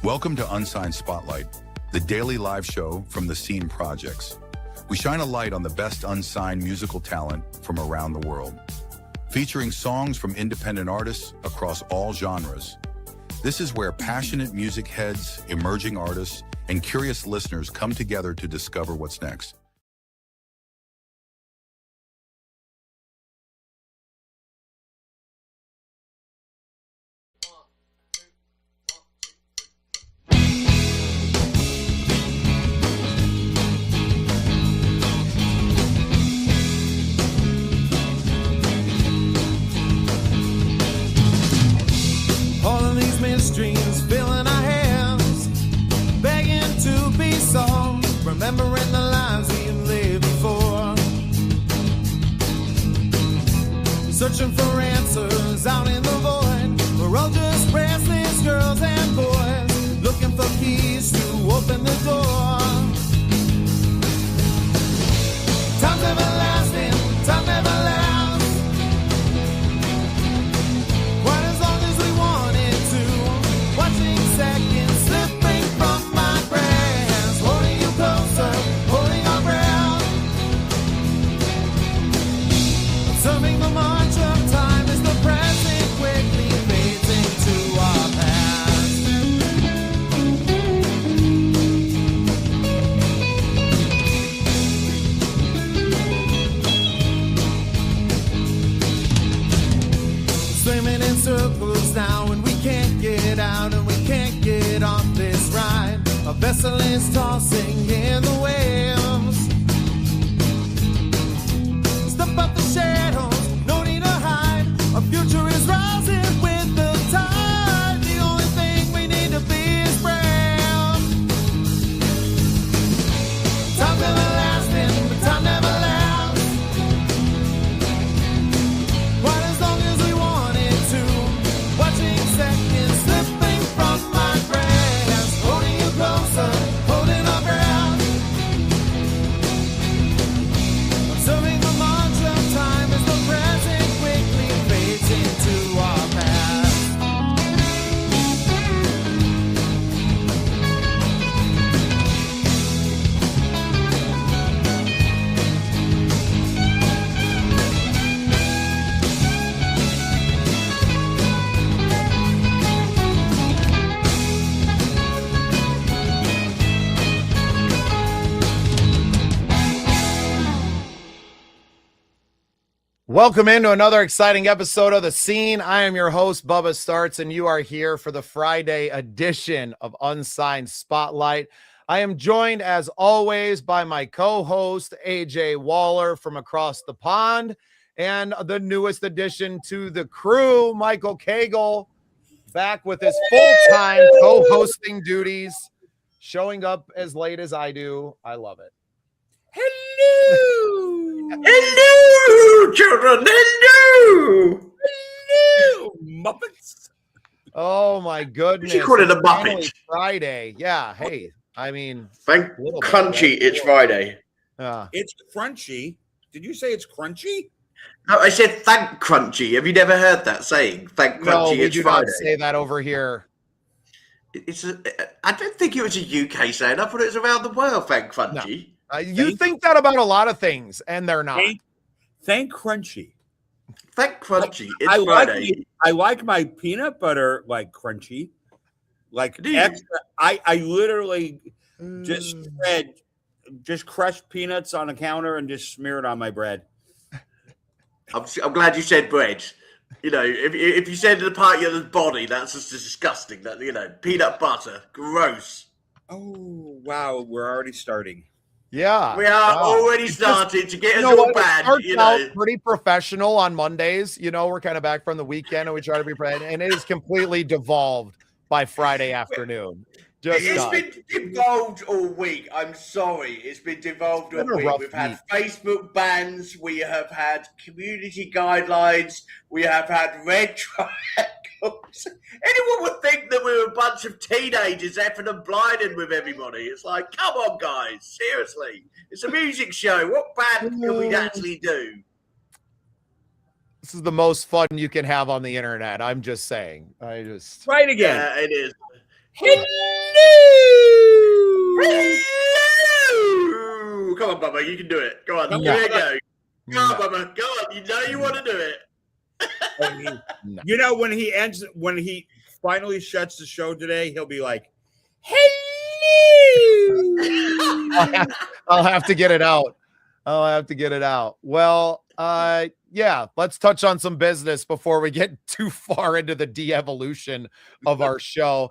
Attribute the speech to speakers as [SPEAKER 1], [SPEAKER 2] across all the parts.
[SPEAKER 1] Welcome to Unsigned Spotlight, the daily live show from the Scene Projects. We shine a light on the best unsigned musical talent from around the world, featuring songs from independent artists across all genres. This is where passionate music heads, emerging artists, and curious listeners come together to discover what's next.
[SPEAKER 2] Streams filling our hands, begging to be solved, remembering the lives we lived before, searching for answers out in the void. We're all just restless girls and boys, looking for keys to open the door. Time's everlasting, time never lasts. Seconds slipping from my grasp, holding you closer, holding our breath. Observing the march of time as the present quickly fades into our past. Swimming in circles now and we can't get out and we can't get off this ride. A vessel is tossing in the waves. Step up the shadows, no need to hide. Our future is rising with the tide. The only thing we need to be is brave. Time's everlasting, but time never lasts. Quite as long as we want it to. Watching seconds slipping from my grasp, holding you closer, holding our breath. Observing the march of time as the present quickly fades into our past.
[SPEAKER 3] Welcome into another exciting episode of The Scene. I am your host, Bubba Startz, and you are here for the Friday edition of Unsigned Spotlight. I am joined, as always, by my co-host, AJ Waller from across the pond, and the newest addition to the crew, Michael Cagle, back with his full-time co-hosting duties, showing up as late as I do. I love it.
[SPEAKER 4] Hello! Hello, children! Hello! Hello, Muppets!
[SPEAKER 3] Oh, my goodness.
[SPEAKER 4] You call it a
[SPEAKER 3] It's finally
[SPEAKER 4] Muppet.
[SPEAKER 3] Friday. Yeah, hey, I mean...
[SPEAKER 4] Thank crunchy, it's Friday.
[SPEAKER 5] It's crunchy. Did you say it's crunchy?
[SPEAKER 4] No, I said thank crunchy. Have you never heard that saying? Thank crunchy,
[SPEAKER 3] No, we
[SPEAKER 4] it's
[SPEAKER 3] do
[SPEAKER 4] Friday.
[SPEAKER 3] not say that over here.
[SPEAKER 4] I don't think it was a UK saying. I thought it was around the world, thank crunchy.
[SPEAKER 3] You think that about a lot of things, and they're not.
[SPEAKER 5] Thank crunchy.
[SPEAKER 4] Thank crunchy, it's Friday.
[SPEAKER 5] I like my peanut butter like crunchy. Like
[SPEAKER 4] Do you?
[SPEAKER 5] extra. I literally just crushed peanuts on a counter and just smear it on my bread.
[SPEAKER 4] I'm glad you said bread. You know, if you said the part of the body, that's just disgusting. That, you know, peanut butter, gross.
[SPEAKER 5] Oh wow, we're already starting.
[SPEAKER 3] Yeah,
[SPEAKER 4] We are already starting to get us all bad.
[SPEAKER 3] It
[SPEAKER 4] You
[SPEAKER 3] starts
[SPEAKER 4] know,
[SPEAKER 3] out pretty professional on Mondays. You know, we're kind of back from the weekend, and we try to be and it is completely devolved by Friday afternoon.
[SPEAKER 4] It's been devolved all week. I'm sorry. It's been devolved all week. We've had Facebook bans. We have had community guidelines. We have had red triangles. Anyone would think that we were a bunch of teenagers effing and blinding with everybody. It's like, come on, guys. Seriously. It's a music show. What bad can we actually do?
[SPEAKER 3] This is the most fun you can have on the internet. I'm just saying.
[SPEAKER 5] Right again.
[SPEAKER 4] Yeah, it is.
[SPEAKER 5] Hello.
[SPEAKER 4] Hello. Come on, Bubba, you can do it. Go on, here we go. Go on, Bubba. Go on. You know you want to do it.
[SPEAKER 5] You know, when he finally shuts the show today, he'll be like, "Hello."
[SPEAKER 3] I'll have to get it out. Well, yeah, let's touch on some business before we get too far into the de-evolution of our show.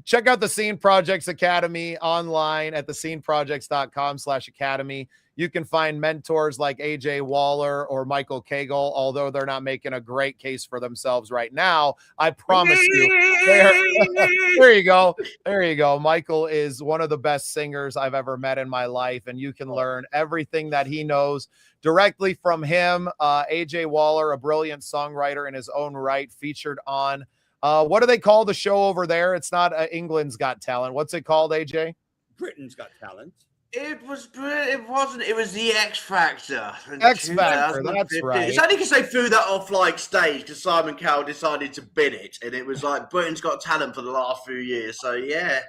[SPEAKER 3] Check out the Scene Projects Academy online at thesceneprojects.com/academy. You can find mentors like AJ Waller or Michael Cagle, although they're not making a great case for themselves right now. I promise you. There you go. There you go. Michael is one of the best singers I've ever met in my life, and you can learn everything that he knows directly from him. AJ Waller, a brilliant songwriter in his own right, featured on what do they call the show over there? It's not England's Got Talent. What's it called, AJ?
[SPEAKER 5] Britain's Got Talent.
[SPEAKER 4] It wasn't. It was the X Factor.
[SPEAKER 3] X Factor, that's right.
[SPEAKER 4] It's only because they threw that off like stage because Simon Cowell decided to bin it, and it was like Britain's Got Talent for the last few years. So yeah.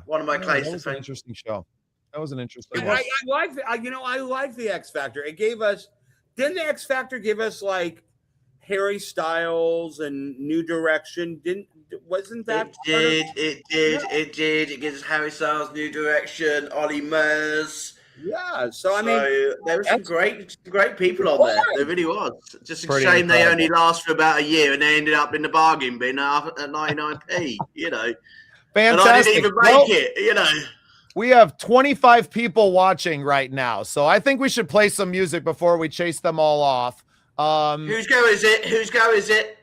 [SPEAKER 4] One of my claims.
[SPEAKER 3] That was an interesting show. That was an interesting.
[SPEAKER 5] I like the X Factor. It gave us. Didn't the X Factor give us like Harry Styles and New Direction? Wasn't that?
[SPEAKER 4] It did. It gives us Harry Styles, New Direction, Ollie Murs.
[SPEAKER 5] Yeah. So I mean,
[SPEAKER 4] there were some great people on there. There really was. Just a shame they only last for about a year and they ended up in the bargain bin at 99p. You know.
[SPEAKER 3] Fantastic.
[SPEAKER 4] And I didn't even make it. You know.
[SPEAKER 3] We have 25 people watching right now, so I think we should play some music before we chase them all off.
[SPEAKER 4] Whose go is it?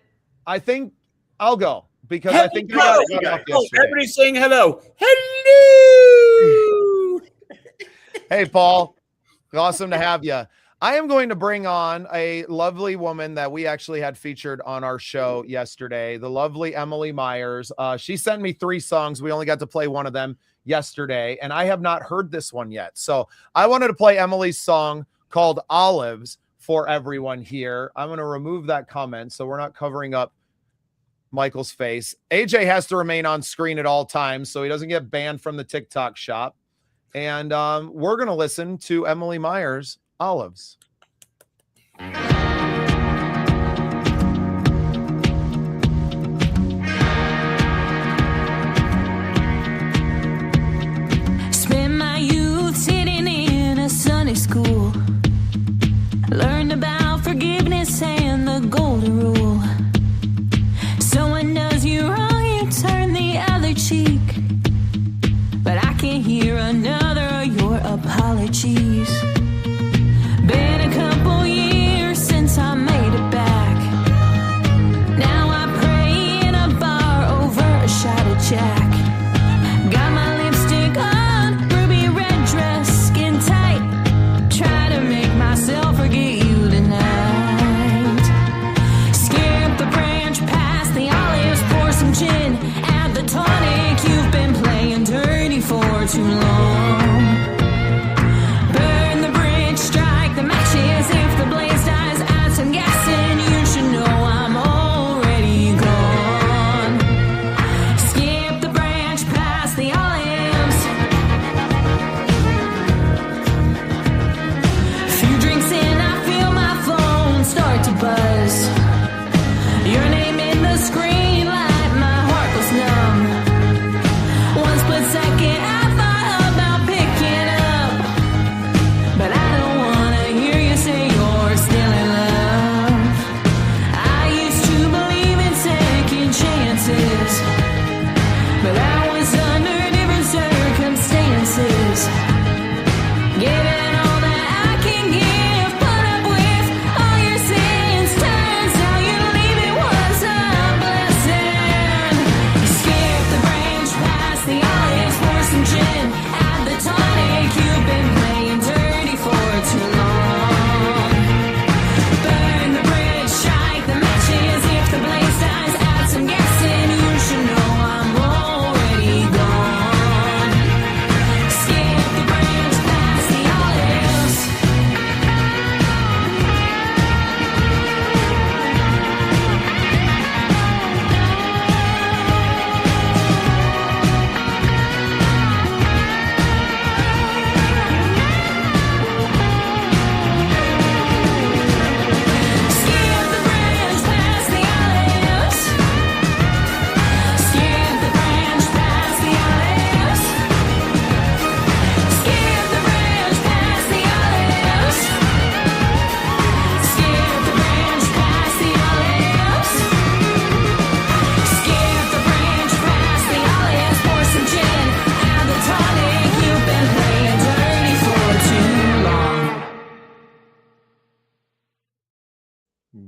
[SPEAKER 3] I think I'll go because I think I got it off yesterday.
[SPEAKER 5] Everybody's saying hello. Hello.
[SPEAKER 3] Hey, Paul. Awesome to have you. I am going to bring on a lovely woman that we actually had featured on our show yesterday, the lovely Emily Myers. She sent me 3 songs. We only got to play one of them yesterday, and I have not heard this one yet. So I wanted to play Emily's song called Olives for everyone here. I'm going to remove that comment so we're not covering up Michael's face. AJ has to remain on screen at all times so he doesn't get banned from the TikTok shop. And we're going to listen to Emily Myers, Olives.
[SPEAKER 6] Spent my youth sitting in a Sunday school. Learned about forgiveness and the golden rule. Someone does you wrong, you turn the other cheek. But I can't hear another of your apologies. Better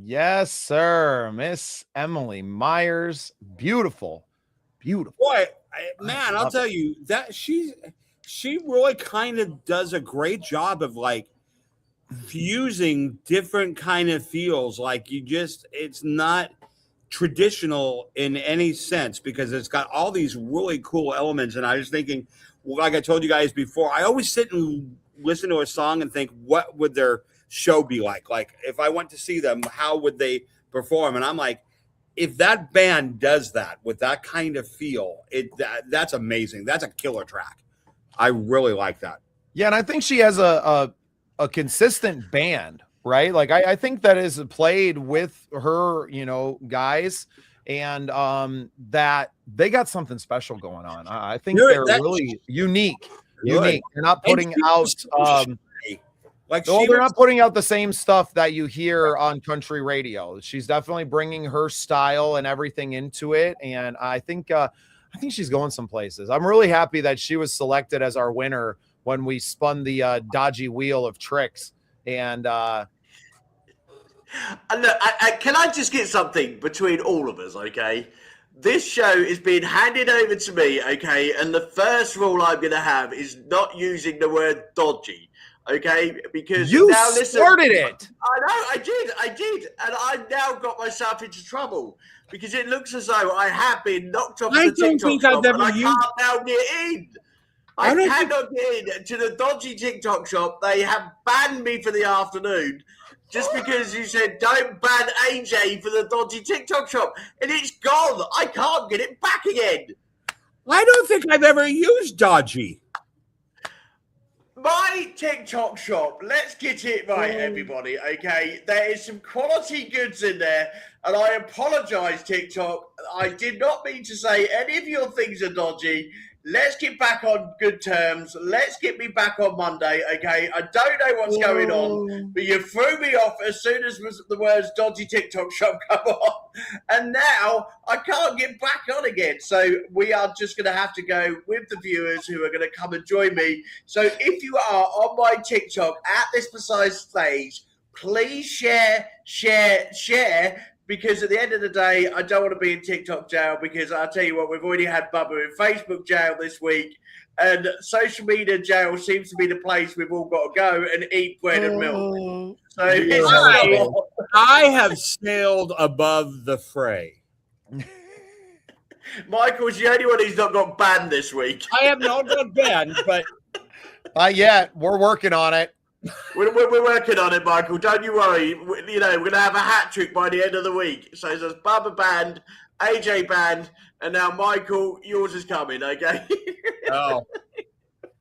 [SPEAKER 3] Yes, sir. Miss Emily Myers. Beautiful. Beautiful.
[SPEAKER 5] Boy, man, I'll tell you that she really kind of does a great job of like fusing different kind of feels. Like it's not traditional in any sense because it's got all these really cool elements. And I was thinking, like I told you guys before, I always sit and listen to a song and think, what would their show be like? Like if I went to see them, how would they perform? And I'm like, if that band does that with that kind of feel, that's amazing. That's a killer track. I really like that.
[SPEAKER 3] Yeah, and I think she has a consistent band, right? Like I think that is played with her, guys, and that they got something special going on. I think they're really unique. They're not putting out they're not putting out the same stuff that you hear on country radio. She's definitely bringing her style and everything into it, and I think she's going some places. I'm really happy that she was selected as our winner when we spun the dodgy wheel of tricks. And look,
[SPEAKER 4] can I just get something between all of us, okay? This show is being handed over to me, okay? And the first rule I'm going to have is not using the word dodgy, okay? Because
[SPEAKER 3] you
[SPEAKER 4] now
[SPEAKER 3] started it.
[SPEAKER 4] I know, I did. And I've now got myself into trouble because it looks as though I have been knocked off the TikTok shop and I can't now get in. I cannot get in to the dodgy TikTok shop. They have banned me for the afternoon just because you said don't ban AJ for the dodgy TikTok shop. And it's gone. I can't get it back again.
[SPEAKER 5] I don't think I've ever used dodgy.
[SPEAKER 4] My TikTok shop, let's get it right, everybody, okay? There is some quality goods in there, and I apologize, TikTok. I did not mean to say any of your things are dodgy. Let's get back on good terms. Let's get me back on Monday, okay? I don't know what's going on, but you threw me off as soon as the words dodgy TikTok shop come on. And now I can't get back on again. So we are just going to have to go with the viewers who are going to come and join me. So if you are on my TikTok at this precise stage, please share. Because at the end of the day, I don't want to be in TikTok jail because I'll tell you what, we've already had Bubba in Facebook jail this week, and social media jail seems to be the place we've all got to go and eat bread and milk. So
[SPEAKER 5] I have sailed above the fray.
[SPEAKER 4] Michael's the only one who's not got banned this week.
[SPEAKER 5] I have not got banned, but
[SPEAKER 3] not yet. We're working on it.
[SPEAKER 4] We're working on it, Michael. Don't you worry. We're going to have a hat trick by the end of the week. So there's Bubba banned, AJ banned, and now Michael, yours is coming, okay?
[SPEAKER 5] Oh.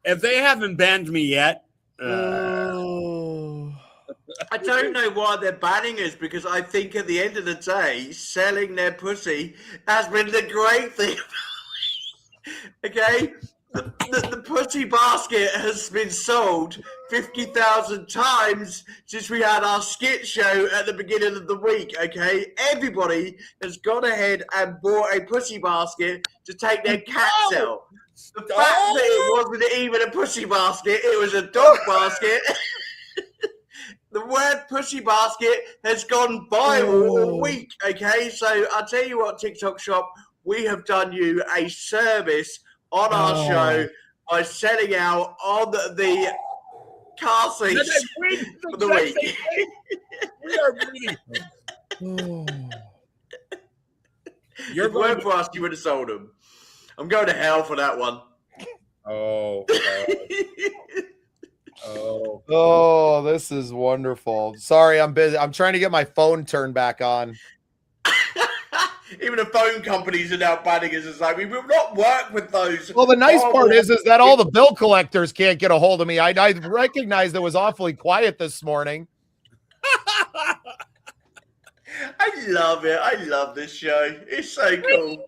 [SPEAKER 5] If they haven't banned me yet.
[SPEAKER 4] I don't know why they're banning us because I think at the end of the day, selling their pussy has been the great thing. Okay? The pussy basket has been sold 50,000 times since we had our skit show at the beginning of the week, okay? Everybody has gone ahead and bought a pussy basket to take their cats out. The fact that it wasn't even a pussy basket, it was a dog basket. The word pussy basket has gone viral all week, okay? So I'll tell you what, TikTok shop, we have done you a service on our show by selling out on the car seats for the week.
[SPEAKER 5] We are bleeding.
[SPEAKER 4] If it weren't for us, you would have sold them. I'm going to hell for that one.
[SPEAKER 3] Oh, this is wonderful. Sorry, I'm busy. I'm trying to get my phone turned back on.
[SPEAKER 4] Even the phone companies are now banning us. It's like, we will not work with those.
[SPEAKER 3] Well, the nice part is that all the bill collectors can't get a hold of me. I recognized it was awfully quiet this morning.
[SPEAKER 4] I love it. I love this show. It's so cool.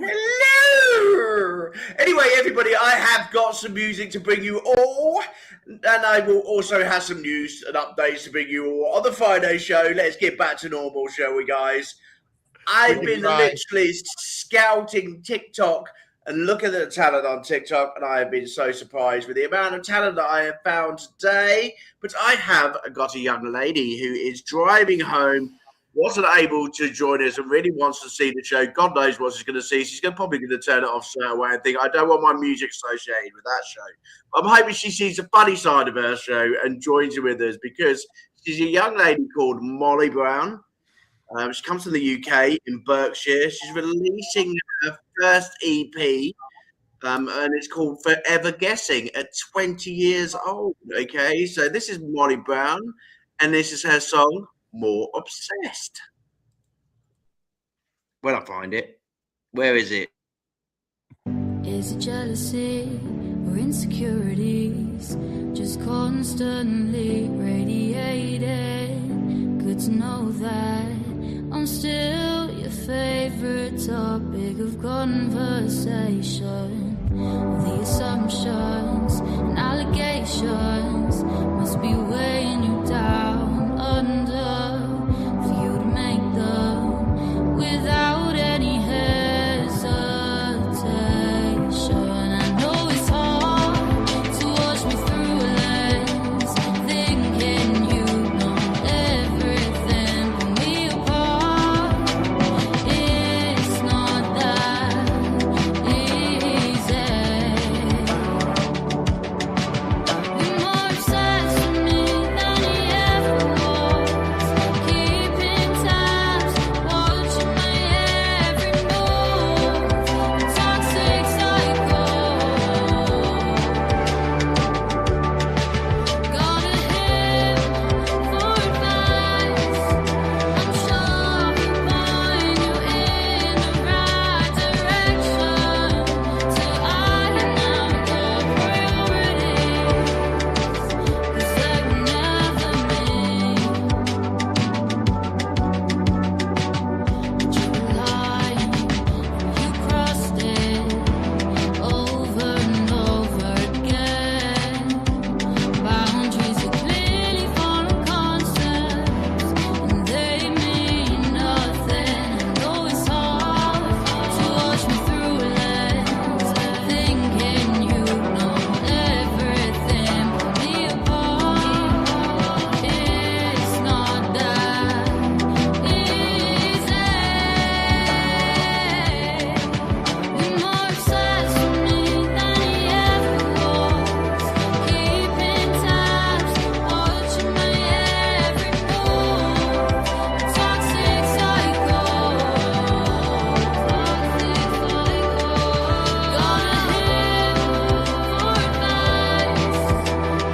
[SPEAKER 4] Hello. Anyway, everybody, I have got some music to bring you all. And I will also have some news and updates to bring you all on the Friday show. Let's get back to normal, shall we, guys? I've been literally scouting TikTok and look at the talent on TikTok, and I have been so surprised with the amount of talent that I have found today. But I have got a young lady who is driving home, wasn't able to join us, and really wants to see the show. God knows what she's going to see. She's probably going to turn it off straight away and think, I don't want my music associated with that show. I'm hoping she sees the funny side of her show and joins in with us, because she's a young lady called Molly Brown. She comes to the UK in Berkshire. She's releasing her first EP, and it's called Forever Guessing at 20 years old. Okay, so this is Molly Brown, and this is her song, More Obsessed. When I find it. Where is it?
[SPEAKER 6] Is it jealousy or insecurities? Just constantly radiating. Good to know that I'm still your favorite topic of conversation. The assumptions and allegations must be weighing you down under for you to make them without any hesitation. I know it's hard to watch me through a lens, thinking you know everything, pull me apart. It's not that easy. You're more obsessed with me than he ever was, keeping tabs, watching my every move, a toxic cycle. Got a him for advice. I'm sure he'll point you in the right direction till I am now your priorities, 'cause they were never me. But you were lying, you crossed it over and over again. Boundaries are clearly foreign concepts, and they mean nothing. I know it's hard to watch me through a lens, thinking you know everything, pull me apart. It's not that easy. You're more obsessed with me than he ever was, keeping tabs, watching my every move, a toxic cycle. Got a him for advice.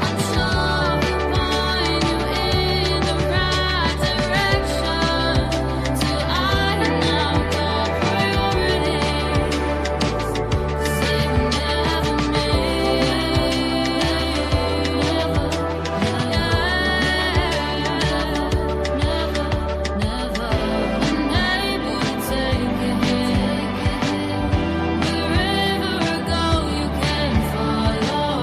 [SPEAKER 6] I'm sure he'll point you in the right direction till I am now your priorities, 'cause they were never me. Never unable to take a hit. Wherever I go, you can follow.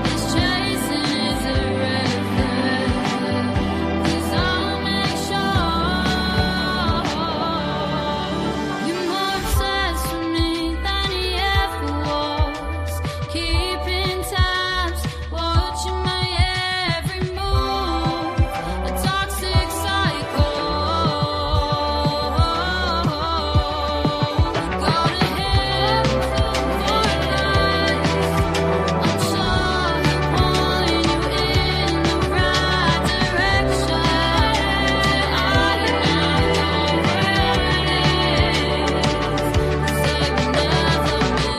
[SPEAKER 6] This chasing is irrelevant, 'cause I'll make sure you're more obsessed with me than he ever was, keeping tabs, watching my every move, a toxic cycle. Got a him for advice. I'm sure he'll point you in the right direction till I am now your priorities, 'cause they were never me.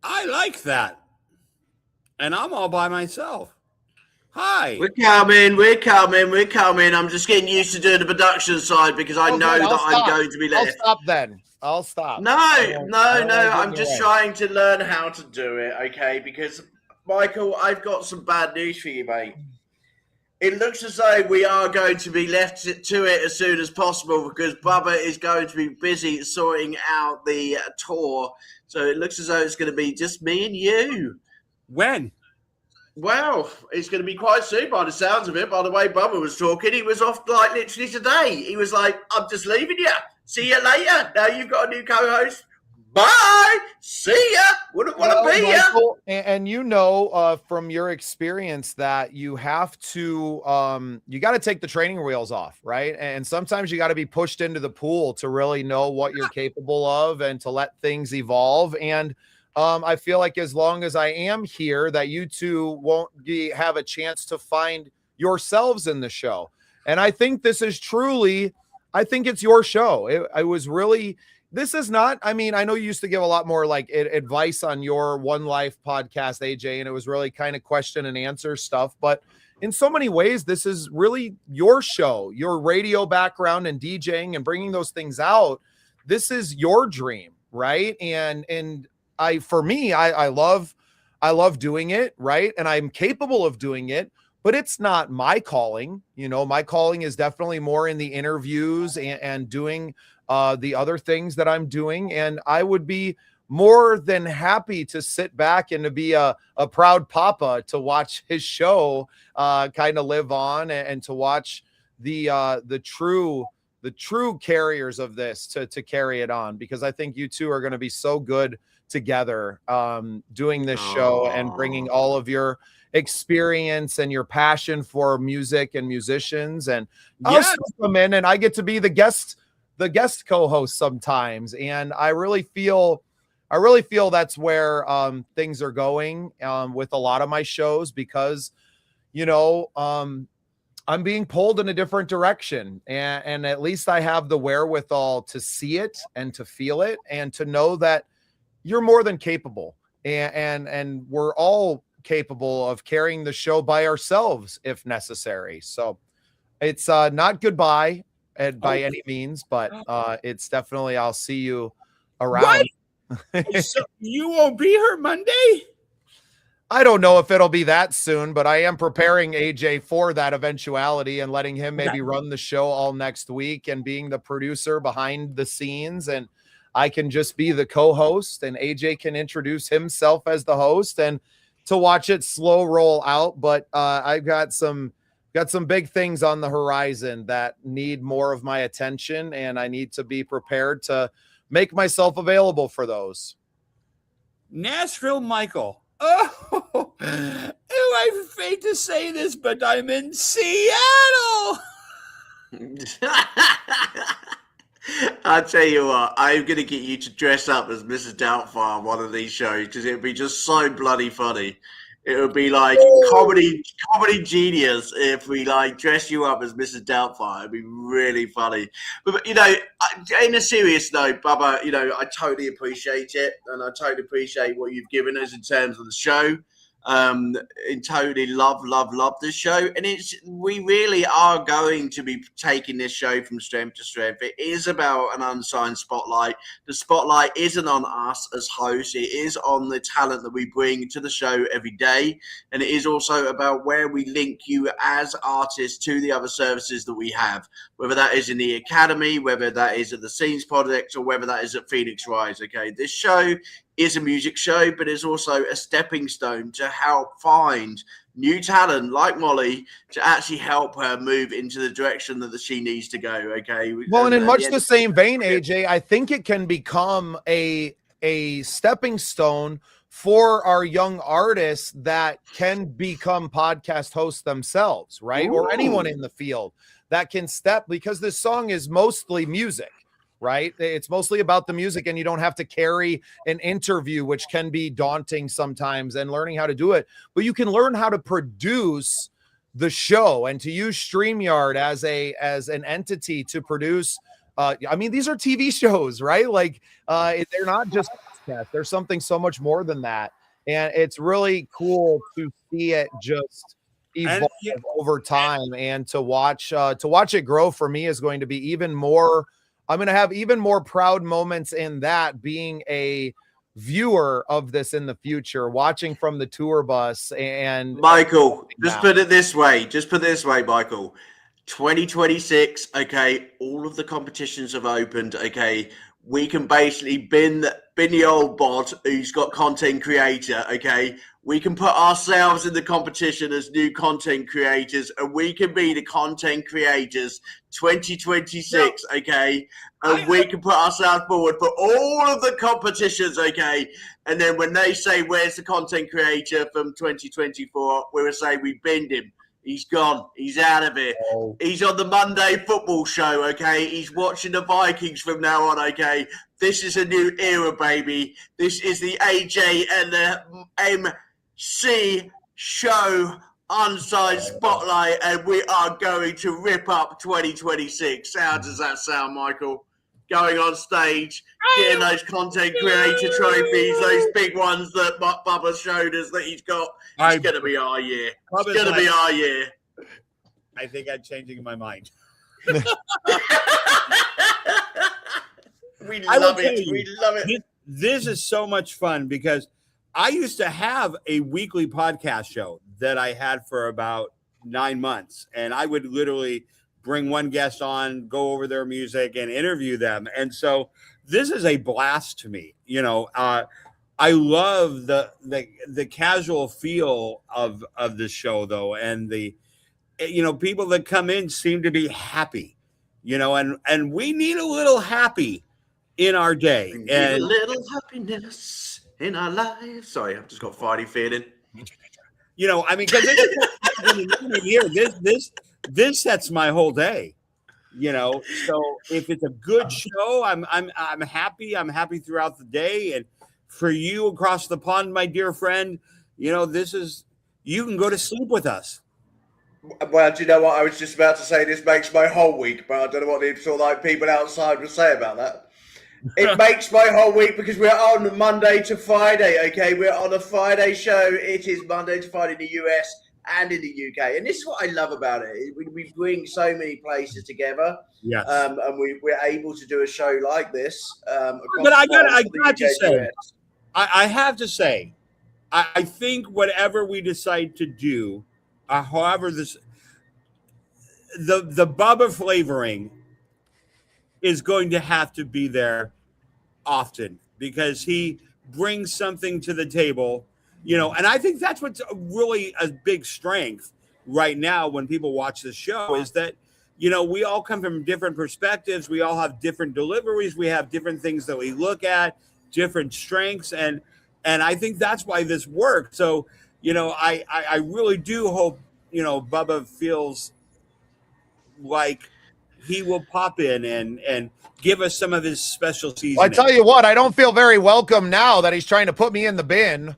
[SPEAKER 5] I like that. And I'm all by myself. Hi.
[SPEAKER 4] We're coming. I'm just getting used to doing the production side, because I know
[SPEAKER 3] Okay, I'll
[SPEAKER 4] that I'm
[SPEAKER 3] stop.
[SPEAKER 4] going to be
[SPEAKER 3] I'll
[SPEAKER 4] left.
[SPEAKER 3] stop then. I'll stop.
[SPEAKER 4] No,
[SPEAKER 3] I won't
[SPEAKER 4] I'm
[SPEAKER 3] get
[SPEAKER 4] just
[SPEAKER 3] away.
[SPEAKER 4] trying to learn how to do it, okay? Because, Michael, I've got some bad news for you, mate. It looks as though we are going to be left to it as soon as possible, because Bubba is going to be busy sorting out the tour. So it looks as though it's going to be just me and you.
[SPEAKER 5] When?
[SPEAKER 4] Well, it's going to be quite soon by the sounds of it. By the way, Bubba was talking, he was off like literally today. He was like, I'm just leaving you. See you later. Now you've got a new co-host. Bye. See ya. Wouldn't want to be
[SPEAKER 3] Michael, and you know from your experience that you have to you got to take the training wheels off, right? And sometimes you got to be pushed into the pool to really know what you're capable of and to let things evolve. And I feel like as long as I am here, that you two won't have a chance to find yourselves in the show. And I think this is truly, I think it's your show. It was really, this is not, I mean, I know you used to give a lot more like advice on your One Life podcast, AJ, and it was really kind of question and answer stuff. But in so many ways, this is really your show, your radio background and DJing and bringing those things out. This is your dream, right? And for me, I love doing it, right? And I'm capable of doing it, but it's not my calling. You know, my calling is definitely more in the interviews and doing the other things that I'm doing. And I would be more than happy to sit back and to be a proud papa to watch his show kind of live on and to watch the true carriers of this to carry it on, because I think you two are going to be so good together doing this show and bringing all of your experience and your passion for music and musicians. And I'll come in and I get to be the guest co-host sometimes. And I really feel that's where things are going with a lot of my shows, because, you know, I'm being pulled in a different direction, and at least I have the wherewithal to see it and to feel it and to know that you're more than capable, and we're all capable of carrying the show by ourselves if necessary. So it's not goodbye by any means, but it's definitely, I'll see you around.
[SPEAKER 5] So you won't be here Monday?
[SPEAKER 3] I don't know if it'll be that soon, but I am preparing AJ for that eventuality and letting him maybe run the show all next week and being the producer behind the scenes. And I can just be the co-host and AJ can introduce himself as the host and to watch it slow roll out. But I've got some big things on the horizon that need more of my attention, and I need to be prepared to make myself available for those.
[SPEAKER 5] Nashville Michael. Oh, I hate to say this, but I'm in Seattle.
[SPEAKER 4] I'll tell you what, I'm going to get you to dress up as Mrs. Doubtfire on one of these shows, because it would be just so bloody funny. It would be like comedy genius if we like dress you up as Mrs. Doubtfire. It'd be really funny. But you know, in a serious note, Bubba, you know, I totally appreciate it, and I totally appreciate what you've given us in terms of the show. And totally love this show, and we really are going to be taking this show from strength to strength. It is about an unsigned spotlight. The spotlight isn't on us as hosts, it is on the talent that we bring to the show every day, and it is also about where we link you as artists to the other services that we have, whether that is in the academy, whether that is at the Scenes Project, or whether that is at Phoenix Rise. Okay, this show is a music show, but it's also a stepping stone to help find new talent like Molly to actually help her move into the direction that she needs to go. Okay.
[SPEAKER 3] Well, and in much the same vein, AJ, I think it can become a stepping stone for our young artists that can become podcast hosts themselves, right? Ooh. Or anyone in the field that can step, because this song is mostly music. Right? It's mostly about the music, and you don't have to carry an interview, which can be daunting sometimes, and learning how to do it. But you can learn how to produce the show and to use StreamYard as an entity to produce. I mean, these are TV shows, right? Like they're not just podcasts. There's something so much more than that, and it's really cool to see it just evolve over time, and to watch it grow. For me, is going to be even more. I'm going to have even more proud moments in that, being a viewer of this in the future, watching from the tour bus. And
[SPEAKER 4] Michael, put it this way, Michael. 2026, okay, all of the competitions have opened, okay. We can basically bin the old bot who's got content creator, okay. We can put ourselves in the competition as new content creators, and we can be the content creators 2026, okay? And we can put ourselves forward for all of the competitions, okay? And then when they say, where's the content creator from 2024, we will say we binned him. He's gone. He's out of it.
[SPEAKER 5] Oh.
[SPEAKER 4] He's on the Monday football show, okay? He's watching the Vikings from now on, okay? This is a new era, baby. This is the AJ and the MC show, Unsigned Spotlight, and we are going to rip up 2026. How does that sound, Michael? Going on stage, getting those content creator trophies, those big ones that Bubba showed us that he's got. It's going to be our year. It's going to be our year.
[SPEAKER 5] I think I'm changing my mind.
[SPEAKER 4] We love it. We love it.
[SPEAKER 5] This is so much fun because I used to have a weekly podcast show that I had for about 9 months, and I would literally bring one guest on, go over their music, and interview them. And so this is a blast to me. You know, I love the casual feel of the show, though, and the people that come in seem to be happy. And we need a little happy in our day.
[SPEAKER 4] And a little happiness in our lives. Sorry, I've just got Friday feeling.
[SPEAKER 5] I mean, because this sets my whole day. So if it's a good show, I'm happy. I'm happy throughout the day. And for you across the pond, my dear friend, you can go to sleep with us.
[SPEAKER 4] Well, do you know what? I was just about to say this makes my whole week, but I don't know what the sort of like people outside would say about that. It makes my whole week because we're on Monday to Friday, okay? We're on a Friday show. It is Monday to Friday in the US and in the UK. And this is what I love about it. We bring so many places together.
[SPEAKER 5] Yes.
[SPEAKER 4] And we're able to do a show like this.
[SPEAKER 5] But I got to say, I have to say, I think whatever we decide to do, however the Bubba flavoring is going to have to be there often because he brings something to the table, and I think that's what's really a big strength right now when people watch the show is that, we all come from different perspectives. We all have different deliveries. We have different things that we look at, different strengths. And I think that's why this worked. So, I really do hope, Bubba feels like he will pop in and give us some of his special seasoning.
[SPEAKER 3] Well, I tell you what, I don't feel very welcome now that he's trying to put me in the bin.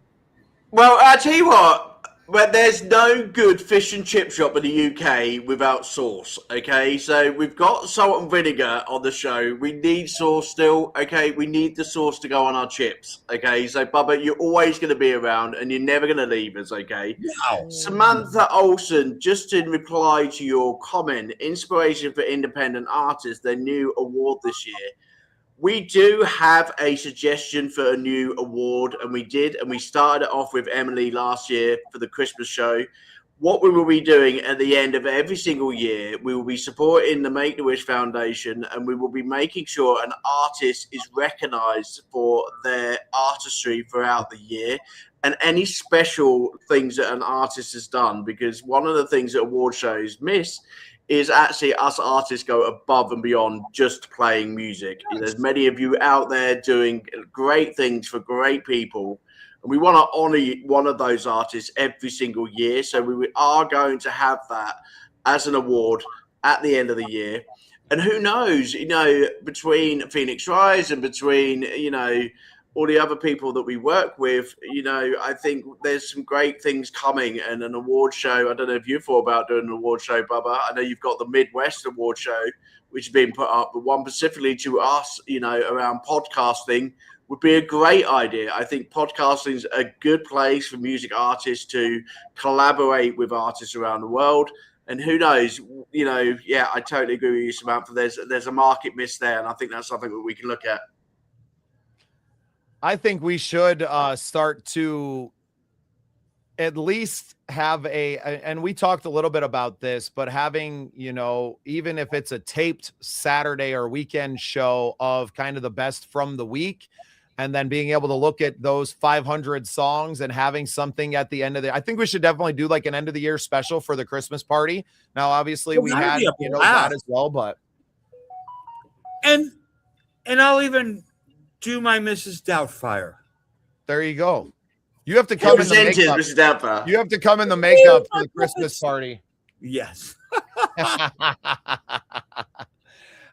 [SPEAKER 4] Well, I tell you what, but there's no good fish and chip shop in the UK without sauce, okay? So we've got salt and vinegar on the show. We need sauce still, okay? We need the sauce to go on our chips, okay? So, Bubba, you're always going to be around and you're never going to leave us, okay?
[SPEAKER 5] Wow.
[SPEAKER 4] Samantha Olsen, just in reply to your comment, Inspiration for Independent Artists, their new award this year. We do have a suggestion for a new award, and we started it off with Emily last year for the Christmas show. What we will be doing at the end of every single year, we will be supporting the Make-A-Wish Foundation, and we will be making sure an artist is recognized for their artistry throughout the year and any special things that an artist has done, because one of the things that award shows miss is actually us artists go above and beyond just playing music. There's many of you out there doing great things for great people, and we want to honor one of those artists every single year. So we are going to have that as an award at the end of the year. And who knows, between Phoenix Rise and between, all the other people that we work with, I think there's some great things coming, and an award show. I don't know if you thought about doing an award show, Bubba. I know you've got the Midwest Award Show, which has been put up, but one specifically to us, around podcasting would be a great idea. I think podcasting is a good place for music artists to collaborate with artists around the world. And who knows, I totally agree with you, Samantha. There's a market miss there, and I think that's something that we can look at.
[SPEAKER 3] I think we should start to at least have and we talked a little bit about this, but having, even if it's a taped Saturday or weekend show of kind of the best from the week, and then being able to look at those 500 songs and having something at the end of I think we should definitely do like an end of the year special for the Christmas party. Now, obviously we had that as well, but
[SPEAKER 5] and I'll even do my Mrs. Doubtfire.
[SPEAKER 3] There you go. You have to come in the makeup.
[SPEAKER 4] Mrs. Doubtfire.
[SPEAKER 3] You have to come in the makeup for the Christmas party.
[SPEAKER 5] Yes.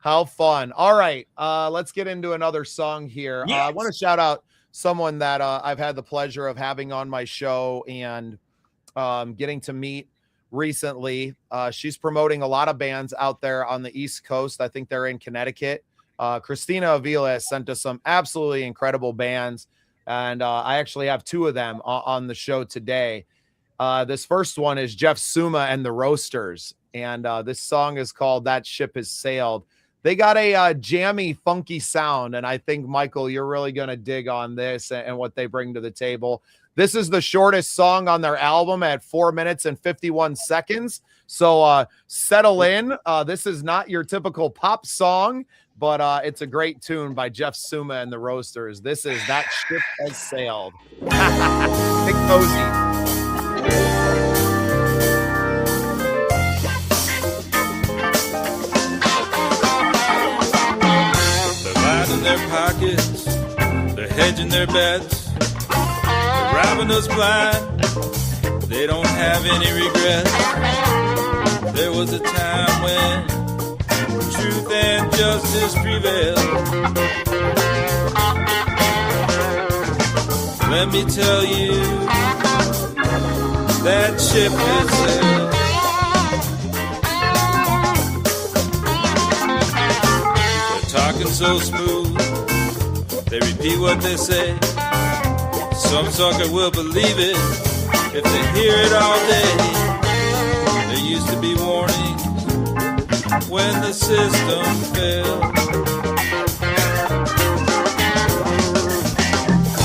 [SPEAKER 3] How fun. All right. Let's get into another song here.
[SPEAKER 5] Yes.
[SPEAKER 3] I want to shout out someone that I've had the pleasure of having on my show and getting to meet recently. She's promoting a lot of bands out there on the East Coast. I think they're in Connecticut. Christina Avila has sent us some absolutely incredible bands. And I actually have two of them on the show today. This first one is Jeff Suma and the Roasters. And this song is called That Ship Has Sailed. They got a jammy, funky sound. And I think, Michael, you're really going to dig on this and what they bring to the table. This is the shortest song on their album at 4 minutes and 51 seconds. So settle in. This is not your typical pop song, but it's a great tune by Jeff Suma and the Roasters. This is That Ship Has Sailed. Big cozy.
[SPEAKER 7] In their pockets, they're hedging their bets, they're robbing us blind, they don't have any regrets. There was a time when truth and justice prevailed. Let me tell you, that ship has sailed. Talking so smooth, they repeat what they say. Some sucker will believe it if they hear it all day. There used to be warnings when the system failed.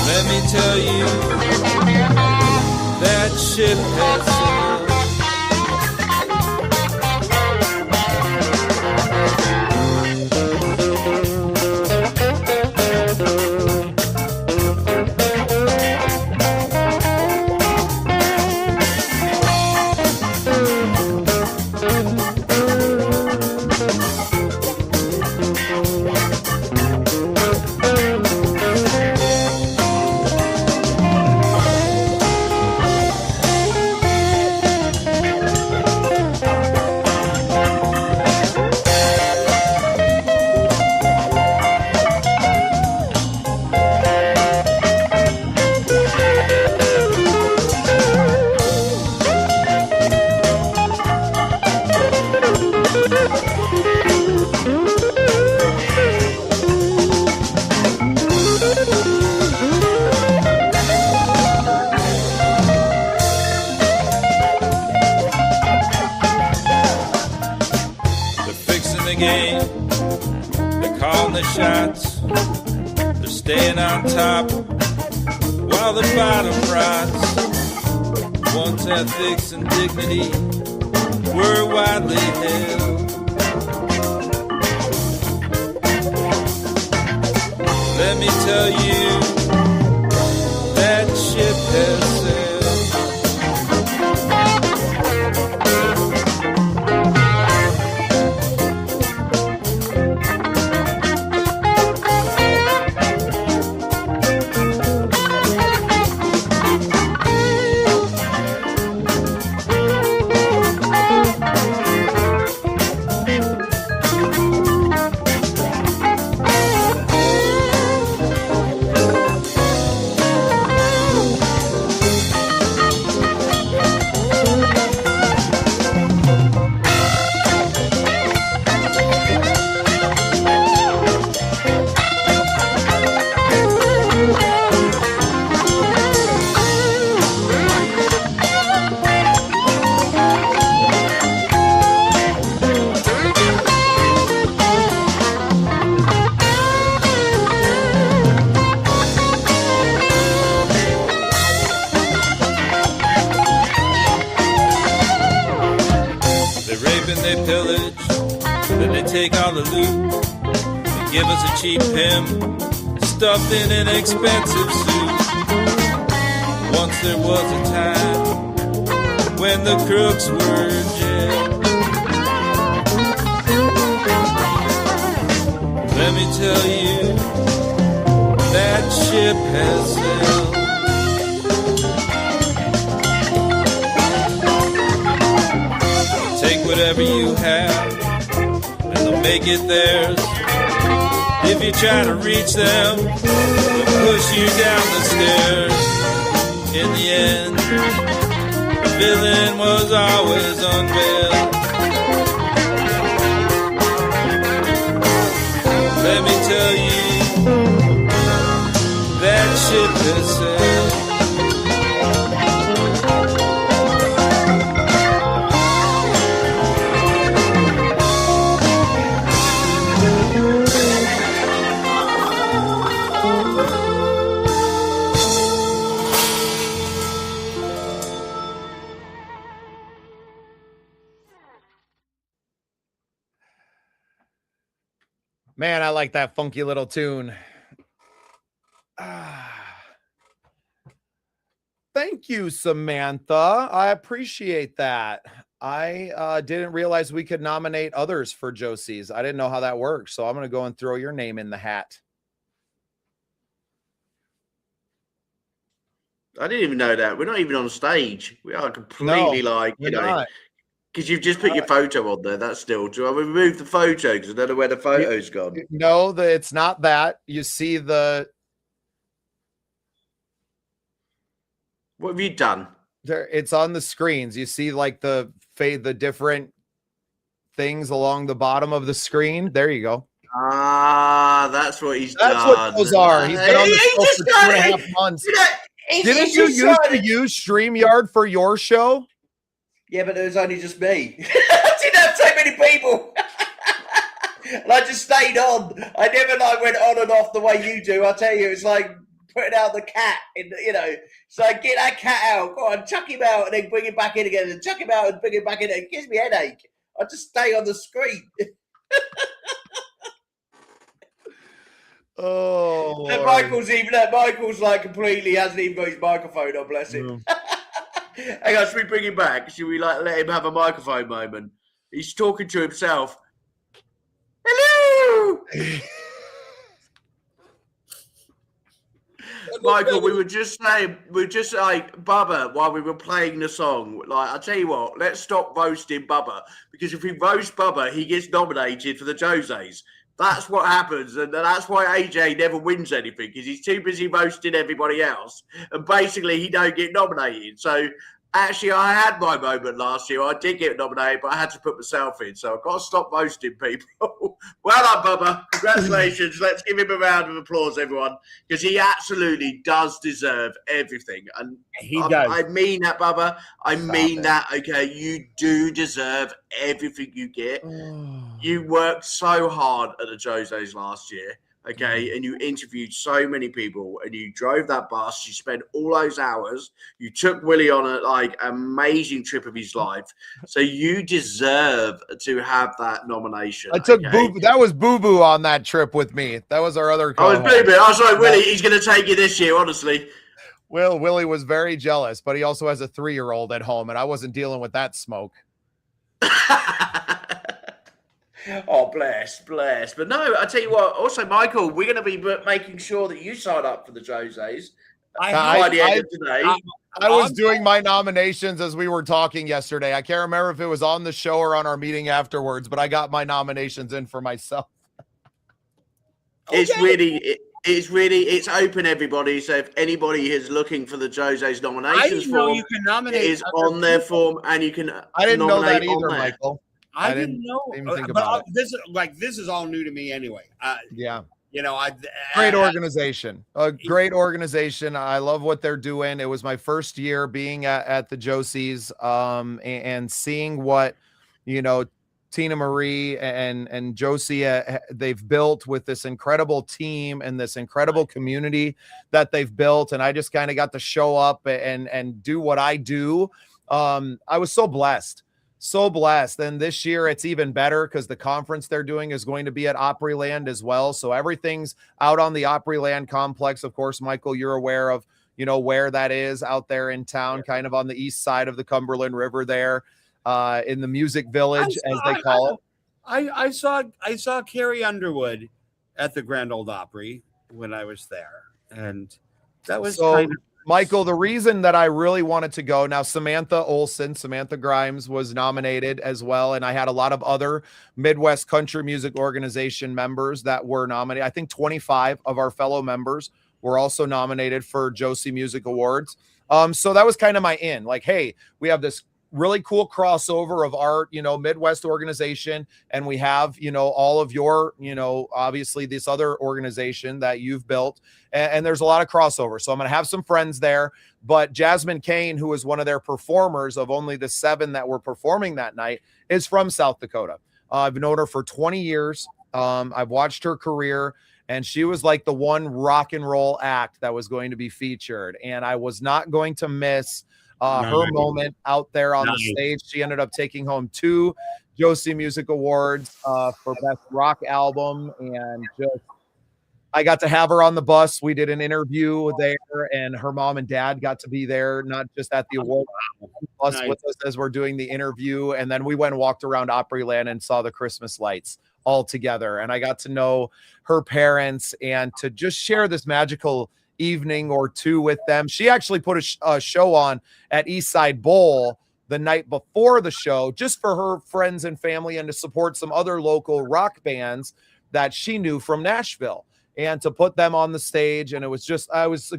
[SPEAKER 7] Let me tell you, that ship has sailed. Shots, they're staying on top while the bottom rots. Once ethics and dignity were widely held. Let me tell you, that ship has sailed. stuffed in an expensive suit. Once there was a time when the crooks were in jail. Let me tell you, that ship has sailed. Take whatever you have and they'll make it theirs. If you try to reach them, they'll push you down the stairs. In the end, the villain was always unveiled. Let me tell you, that ship has sailed.
[SPEAKER 3] Man, I like that funky little tune. Thank you, Samantha. I appreciate that. I didn't realize we could nominate others for Josie's. I didn't know how that works, so I'm going to go and throw your name in the hat.
[SPEAKER 8] I didn't even know that. We're not even on stage. We are completely because you've just put your photo on there. That's still true. I removed the photo because I don't know where the photo's gone.
[SPEAKER 3] No, it's not that. You see the...
[SPEAKER 8] What have you done?
[SPEAKER 3] There, it's on the screens. You see like the different things along the bottom of the screen. There you go.
[SPEAKER 8] Ah, that's what he's done.
[SPEAKER 3] That's what those are. He's been on the show for 2.5 months. Didn't you used to use StreamYard for your show?
[SPEAKER 4] Yeah, but it was only just me. I didn't have so many people. And I just stayed on. I never went on and off the way you do. I tell you, it's like putting out the cat. So get that cat out. Go on, chuck him out and then bring him back in again. And chuck him out and bring him back in. It gives me a headache. I just stay on the screen.
[SPEAKER 3] Oh,
[SPEAKER 4] and Michael's like completely hasn't even got his microphone on, bless him.
[SPEAKER 8] Hang on, should we bring him back? Should we let him have a microphone moment? He's talking to himself. Hello! Michael, we were just like Bubba while we were playing the song. Like, I'll tell you what, let's stop roasting Bubba, because if we roast Bubba, he gets nominated for the Jose's. That's what happens, and that's why AJ never wins anything, because he's too busy roasting everybody else, and basically he don't get nominated. So actually, I had my moment last year. I did get nominated, but I had to put myself in, so I've got to stop roasting people. Well done, Bubba. Congratulations. Let's give him a round of applause, everyone, because he absolutely does deserve everything. And
[SPEAKER 5] he does.
[SPEAKER 8] I mean that, Bubba. I mean that, okay? You do deserve everything you get. You worked so hard at the Jose's last year, okay? And you interviewed so many people, and you drove that bus. You spent all those hours. You took Willie on a amazing trip of his life. So you deserve to have that nomination.
[SPEAKER 3] I took that was Boo Boo on that trip with me. That was our other
[SPEAKER 8] co-host. Oh, Boo Boo. I was like, Willie, he's going to take you this year, honestly.
[SPEAKER 3] Well, Willie was very jealous, but he also has a 3-year-old at home, and I wasn't dealing with that smoke.
[SPEAKER 8] Oh, bless. But no, I tell you what, also, Michael, we're going to be making sure that you sign up for the Jose's by the end of today.
[SPEAKER 3] I was doing my nominations as we were talking yesterday. I can't remember if it was on the show or on our meeting afterwards, but I got my nominations in for myself.
[SPEAKER 8] It's open, everybody. So if anybody is looking for the Jose's nominations form,
[SPEAKER 5] you can nominate.
[SPEAKER 8] It is on their form, and you can.
[SPEAKER 3] I didn't know that either, Michael.
[SPEAKER 5] I didn't know. But this is all new to me anyway.
[SPEAKER 3] Yeah.
[SPEAKER 5] Great
[SPEAKER 3] organization. A great organization. I love what they're doing. It was my first year being at the Josie's, and seeing what, Tina Marie and Josie, they've built with this incredible team and this incredible community that they've built. And I just kind of got to show up and do what I do. I was so blessed so blessed. And this year it's even better because the conference they're doing is going to be at Opryland as well. So everything's out on the Opryland complex. Of course, Michael, you're aware of, where that is out there in town, kind of on the east side of the Cumberland River there, in the Music Village, as they call it.
[SPEAKER 5] I saw Carrie Underwood at the Grand Ole Opry when I was there, and that was kind of
[SPEAKER 3] Michael. The reason that I really wanted to go, now Samantha Grimes was nominated as well, and I had a lot of other Midwest Country Music Organization members that were nominated. I think 25 of our fellow members were also nominated for Josie Music Awards. So that was kind of my in. Like, hey, we have this really cool crossover of our, Midwest organization, and we have, all of your, obviously this other organization that you've built, and there's a lot of crossover. So I'm going to have some friends there, but Jasmine Kane, who is one of their performers of only the 7 that were performing that night, is from South Dakota. I've known her for 20 years. I've watched her career, and she was like the one rock and roll act that was going to be featured. And I was not going to miss her moment out there on the stage. She ended up taking home 2 Josie Music Awards for Best Rock Album. And I got to have her on the bus. We did an interview there, and her mom and dad got to be there, not just at the award bus with us as we're doing the interview. And then we went and walked around Opryland and saw the Christmas lights all together. And I got to know her parents and to just share this magical evening or two with them. She actually put a show on at Eastside Bowl the night before the show, just for her friends and family and to support some other local rock bands that she knew from Nashville, and to put them on the stage. And it was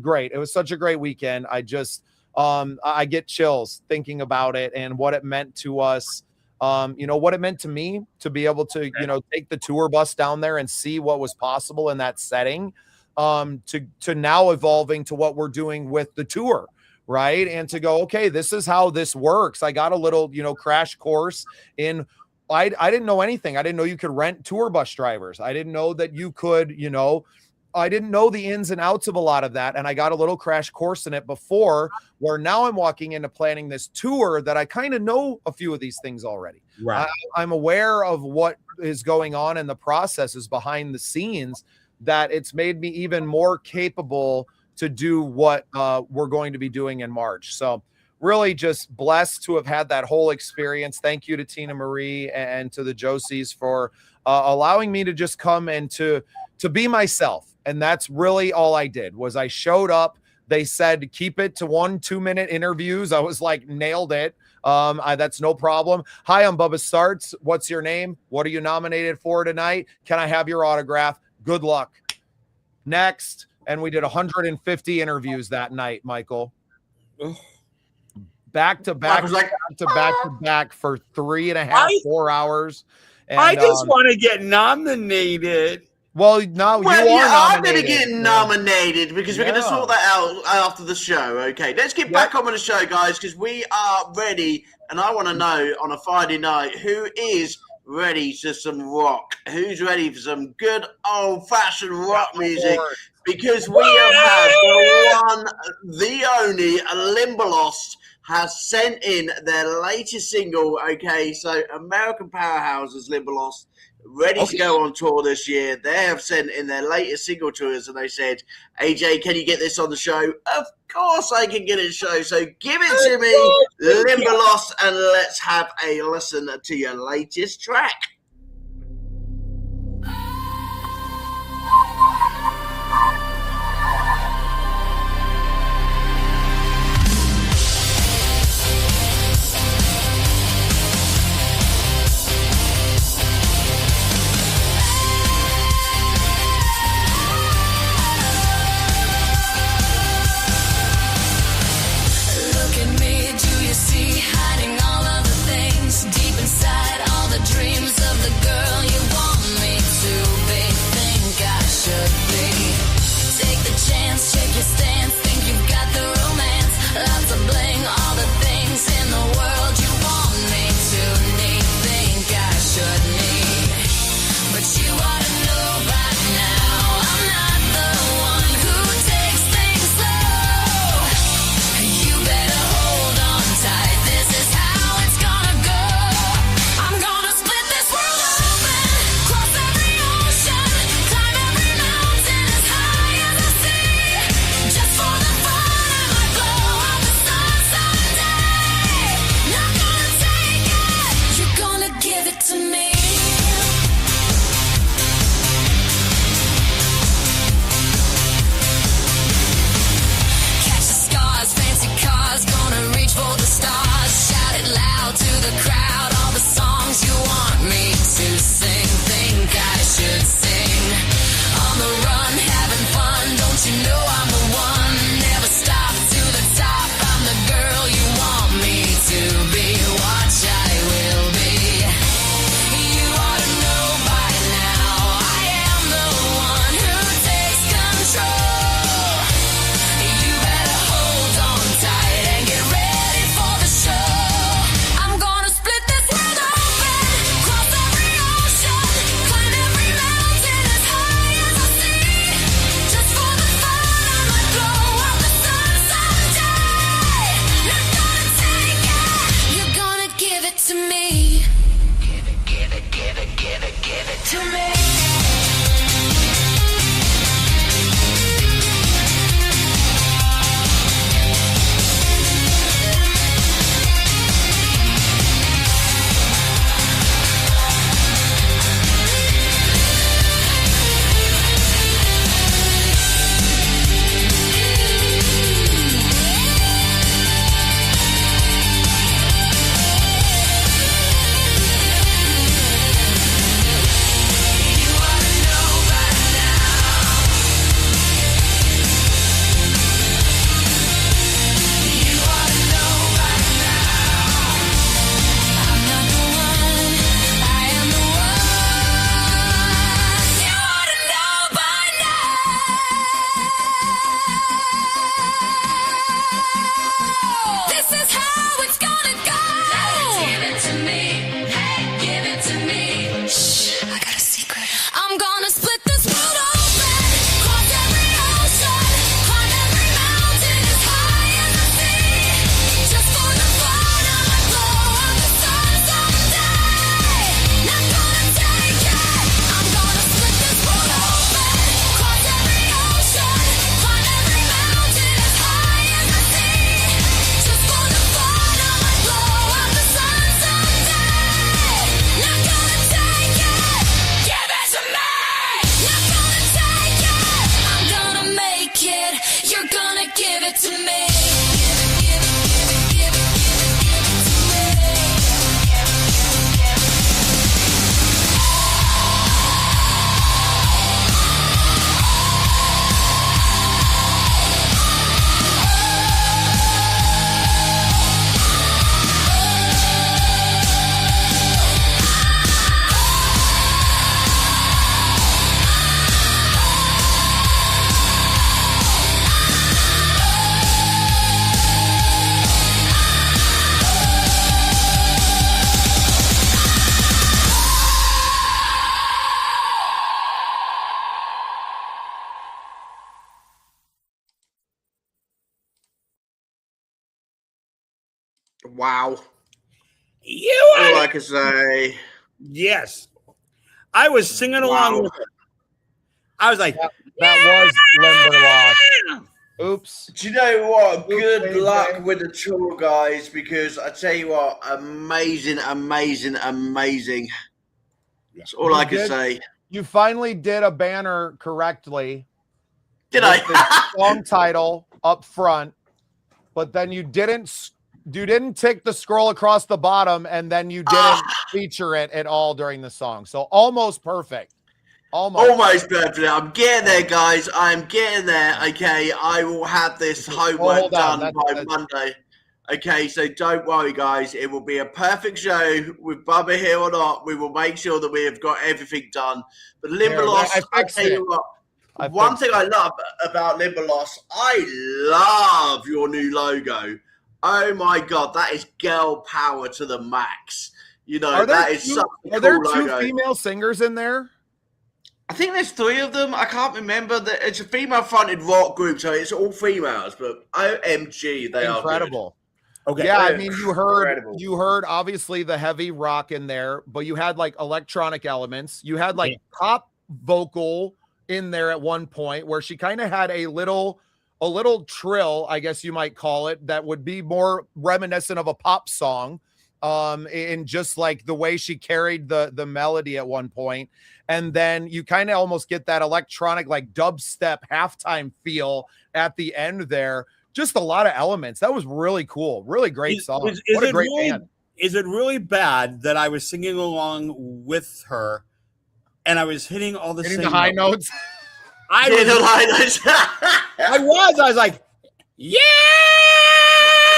[SPEAKER 3] great. It was such a great weekend. I get chills thinking about it and what it meant to us. What it meant to me to be able to, take the tour bus down there and see what was possible in that setting, to now evolving to what we're doing with the tour, right? And to go, okay, this is how this works. I got a little, crash course in, I didn't know anything. I didn't know you could rent tour bus drivers. I didn't know that you could, I didn't know the ins and outs of a lot of that. And I got a little crash course in it before, where now I'm walking into planning this tour that I kind of know a few of these things already.
[SPEAKER 5] Right.
[SPEAKER 3] I'm aware of what is going on in the processes behind the scenes, that it's made me even more capable to do what we're going to be doing in March. So really just blessed to have had that whole experience. Thank you to Tina Marie and to the Josies for allowing me to just come and to be myself. And that's really all I did. Was I showed up. They said, keep it to 1-2 minute interviews. I was like, nailed it. That's no problem. Hi, I'm Bubba Startz. What's your name? What are you nominated for tonight? Can I have your autograph? Good luck. Next. And we did 150 interviews that night, Michael. Back to back for 3.5, 4 hours. And,
[SPEAKER 5] I just want to get nominated.
[SPEAKER 3] Well, now you are nominated.
[SPEAKER 8] I'm going to get nominated because we're going to sort that out after the show. Okay, let's get back on with the show, guys, because we are ready. And I want to know on a Friday night, who is ready for some rock? Who's ready for some good old-fashioned rock music? Because we have had the one, the only, Limberlost has sent in their latest single. Okay, so American Powerhouse's Limberlost, ready to go on tour this year. They have sent in their latest single to us, and they said, AJ, can you get this on the show? Of course I can get it on the show. So give it to me, Limberlost, and let's have a listen to your latest track.
[SPEAKER 6] Deep inside all the dreams of
[SPEAKER 8] Wow.
[SPEAKER 5] You
[SPEAKER 8] All I can say.
[SPEAKER 5] Yes. I was singing along with her. I was like,
[SPEAKER 3] that was Limberlost. Oops.
[SPEAKER 4] Do you know what?
[SPEAKER 3] Oops,
[SPEAKER 4] Good
[SPEAKER 3] AJ.
[SPEAKER 4] luck with the tour, guys, because I tell you what, amazing. That's all I can say.
[SPEAKER 3] You finally did a banner correctly.
[SPEAKER 4] Did
[SPEAKER 3] with
[SPEAKER 4] I?
[SPEAKER 3] the song title up front, but then you didn't tick the scroll across the bottom, and then you didn't feature it at all during the song. So almost perfect.
[SPEAKER 8] Almost perfect. I'm getting there, guys. I'm getting there. Okay, I will have this homework done by Monday. Okay, so don't worry, guys. It will be a perfect show with Bubba here or not. We will make sure that we have got everything done. But Limberlost, I tell you what, one thing I love about Limberlost, I love your new logo. Oh my God, that is girl power to the max. You know, that is such a cool logo.
[SPEAKER 3] Are there two female singers in there?
[SPEAKER 8] I think there's 3 of them. I can't remember. It's a female-fronted rock group, so it's all females. But OMG, they are
[SPEAKER 3] incredible.
[SPEAKER 5] Okay.
[SPEAKER 3] Yeah, I mean, you heard obviously the heavy rock in there, but you had like electronic elements. You had like pop vocal in there at one point where she kind of had a little trill, I guess you might call it, that would be more reminiscent of a pop song. In just like the way she carried the melody at one point. And then you kind of almost get that electronic, like dubstep halftime feel at the end there. Just a lot of elements. That was really cool. Really great song. What a great band.
[SPEAKER 5] Is it really bad that I was singing along with her and I was hitting all the same
[SPEAKER 3] high notes?
[SPEAKER 8] I
[SPEAKER 5] was like, yeah.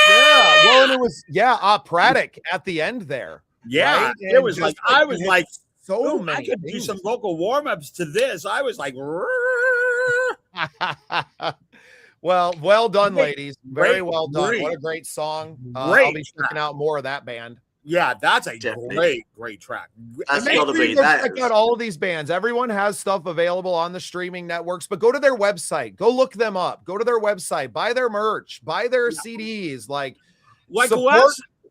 [SPEAKER 3] Yeah. Well, and it was, operatic at the end there.
[SPEAKER 5] Yeah.
[SPEAKER 3] Right?
[SPEAKER 5] It was like, I was like,
[SPEAKER 3] so many
[SPEAKER 5] I could do some vocal warm-ups to this. I was like,
[SPEAKER 3] well done, ladies. Very well done. What a great song. I'll be checking out more of that band.
[SPEAKER 5] Yeah, that's a great track.
[SPEAKER 8] That's gotta be
[SPEAKER 3] that. Check out all of these bands. Everyone has stuff available on the streaming networks, but go to their website. Go look them up. Go to their website. Buy their merch. Buy their CDs. Like